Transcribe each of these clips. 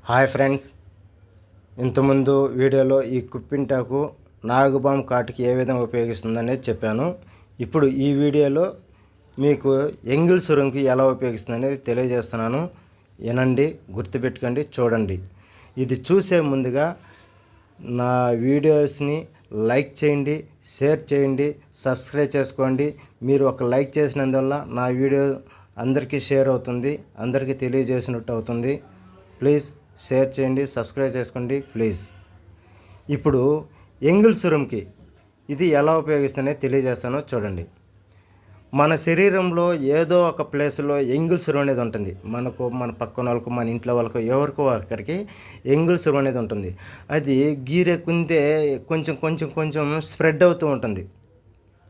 Hi friends, ఇంతకుముందు వీడియోలో ఈ కుప్పింటాకు నాగుపాము కాటుకి ఏ విధంగా ఉపయోగిస్తుందనేది చెప్పాను. ఇప్పుడు ఈ వీడియోలో మీకు ఎంగిల్ సురంకి ఎలా ఉపయోగిస్తుంది అనేది తెలియజేస్తున్నాను. వినండి, గుర్తుపెట్టుకోండి, చూడండి. ఇది చూసే ముందుగా నా వీడియోస్ని లైక్ చేయండి, షేర్ చేయండి, సబ్స్క్రైబ్ చేసుకోండి. మీరు ఒక లైక్ చేసినందువల్ల నా వీడియో అందరికీ షేర్ అవుతుంది, అందరికీ తెలియజేసినట్టు అవుతుంది. ప్లీజ్ షేర్ చేయండి, సబ్స్క్రైబ్ చేసుకోండి ప్లీజ్. ఇప్పుడు ఎంగిల్ సురంకి ఇది ఎలా ఉపయోగిస్తుందో తెలియజేస్తానో చూడండి. మన శరీరంలో ఏదో ఒక ప్లేస్లో ఎంగిల్ సురం అనేది ఉంటుంది. మనకు, మన పక్కన వాళ్ళకు, మన ఇంట్లో వాళ్ళకు, ఎవరికో ఒకరికి ఎంగిల్ సురం అనేది ఉంటుంది. అది గీరెక్కుందే కొంచెం కొంచెం కొంచెం స్ప్రెడ్ అవుతూ ఉంటుంది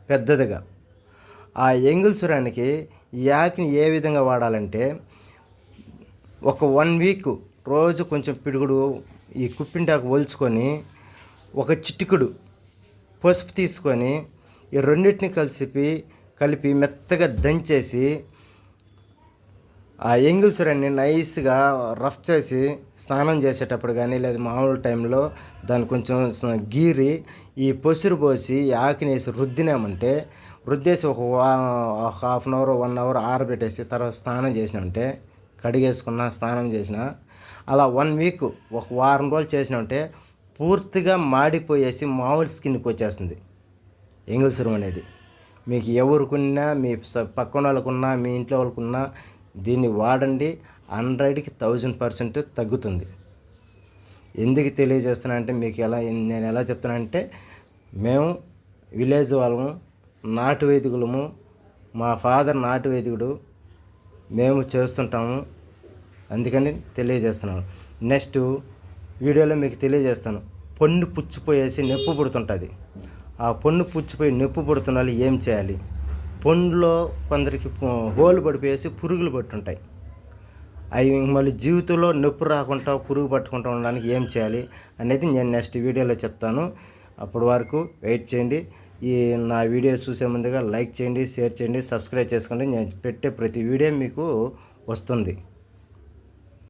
పెద్దదిగా. ఆ ఎంగిల్ సురానికి ఈ యాక్ని ఏ విధంగా వాడాలంటే, ఒక 1 వీక్ రోజు కొంచెం పిడుగుడు ఈ కుప్పింటాకు ఒలుచుకొని ఒక చిటికుడు పసుపు తీసుకొని ఈ రెండింటిని కలిపి మెత్తగా దంచేసి ఆ ఎంగిల్ సురాన్ని నైస్గా రఫ్ చేసి స్నానం చేసేటప్పుడు కానీ లేదా మామూలు టైంలో దాన్ని కొంచెం గీరి ఈ పొసురు పోసి ఆకినేసి రుద్దినామంటే, రుద్దేసి ఒక హాఫ్ అన్ అవర్ 1 అవర్ ఆరబెట్టేసి తర్వాత స్నానం చేసినామంటే, కడిగేసుకున్న స్నానం చేసిన అలా 1 వీక్, ఒక వారం రోజులు చేసినామంటే పూర్తిగా మాడిపోయేసి మామూలు స్కిన్కి వచ్చేస్తుంది ఎంగిల్ సురం అనేది. మీకు ఎవరికున్నా, మీ పక్కన వాళ్ళకున్నా, మీ ఇంట్లో వాళ్ళకున్నా దీన్ని వాడండి. 100కి 1000% తగ్గుతుంది. ఎందుకు తెలియజేస్తున్నా అంటే, మీకు నేను ఎలా చెప్తున్నానంటే, మేము విలేజ్ వాళ్ళము, నాటు వైదికులము, మా ఫాదర్ నాటు వైదికుడు, మేము చేస్తుంటాము, అందుకని తెలియజేస్తున్నాను. నెక్స్ట్ వీడియోలో మీకు తెలియజేస్తాను. పొన్ను పుచ్చిపోయేసి నొప్పి పుడుతుంటుంది. ఆ పొన్ను పుచ్చిపోయి నొప్పి పుడుతున్న వాళ్ళు ఏం చేయాలి, పొన్నులో కొందరికి హోలు పడిపోయేసి పురుగులు పట్టుంటాయి, అవి మళ్ళీ జీవితంలో నొప్పి రాకుండా పురుగు పట్టుకుంటూ ఉండడానికి ఏం చేయాలి అనేది నేను నెక్స్ట్ వీడియోలో చెప్తాను. అప్పటి వరకు వెయిట్ చేయండి. ఈ నా వీడియో చూసే ముందుగా లైక్ చేయండి, షేర్ చేయండి, సబ్స్క్రైబ్ చేసుకోండి. నేను పెట్టే ప్రతి వీడియో మీకు వస్తుంది.